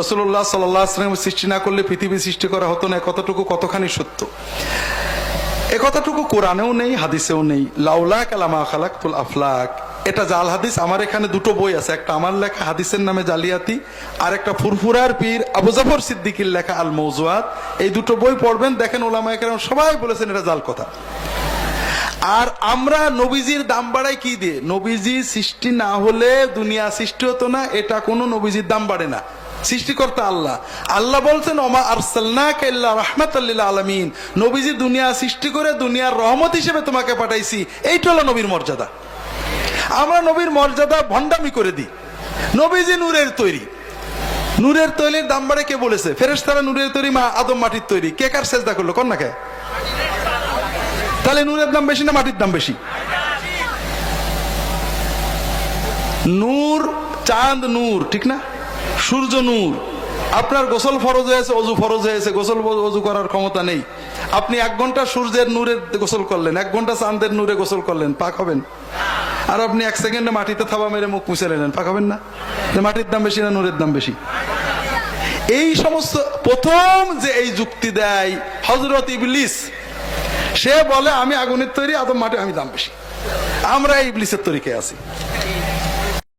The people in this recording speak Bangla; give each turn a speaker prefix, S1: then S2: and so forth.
S1: রাসূলুল্লাহ সাল্লাল্লাহু আলাইহি ওয়াসাল্লাম সৃষ্টি না করলে পৃথিবী সৃষ্টি করা হতো না, কতটুকু কতখানি সত্য। এ কথাটুকু কোরআনেও নেই, হাদিসেও নেই। লাউলা কালামা খালাকতুল আফলাক, এটা জাল হাদিস। আমার এখানে দুটো বই আছে, একটা আমার লেখা হাদিসের নামে জালিয়াতি, আর একটা ফুরফুরার পীর আবু জাফর সিদ্দিকীর লেখা আল মওজুআত। এই দুটো বই পড়বেন, দেখেন ওলামায়ে কেরাম সবাই বলেছেন এটা জাল কথা। আর আমরা নবীজির দাম বাড়াই কি দিয়ে? নবীজি সৃষ্টি না হলে দুনিয়া সৃষ্টি হতো না, এটা কোনো নবীজির দাম বাড়ে না। সৃষ্টিকর্তা আল্লাহ। আল্লাহ বলছেন ওমা আরসালনাকা ইল্লা রাহমাতাল লিল আলামিন, নবীজি দুনিয়া সৃষ্টি করে দুনিয়ার রহমত হিসেবে তোমাকে পাঠাইছি। এইটা হলো নবীর মর্যাদা। আমরা নবীর মর্যাদা ভণ্ডামি করে দিই। নবীজি নূরের তৈরি, নূরের তৈরির দাম বাড়ে কে বলেছে? ফেরেশতারা নূরের তৈরি, মা আদম মাটির তৈরি। কে কার সেজদা করলো? কোন না কে? তাহলে নূরের দাম বেশি না মাটির দাম বেশি? নূর, চাঁদ নূর, ঠিক না? সূর্য নূর। আপনার গোসল ফরজ হয়েছে, অজু ফরজ হয়েছে, গোসল অজু করার ক্ষমতা নেই। আপনি 1 ঘন্টা সূর্যের নূরে গোসল করলেন, 1 ঘন্টা চাঁদের নূরে গোসল করলেন, পাক হবেন? আর আপনি 1 সেকেন্ডে মাটিতে থাবা মেরে মুখ মুছে নিলেন, পাক হবেন না? মাটির দাম বেশি না নূরের দাম বেশি? এই সমস্ত প্রথম যে এই যুক্তি দেয় হযরত ইবলিস, সে বলে আমি আগুনের তৈরি, আদম মাটি, আমি দাম বেশি। আমরা ইবলিসের তরিকায় আছি।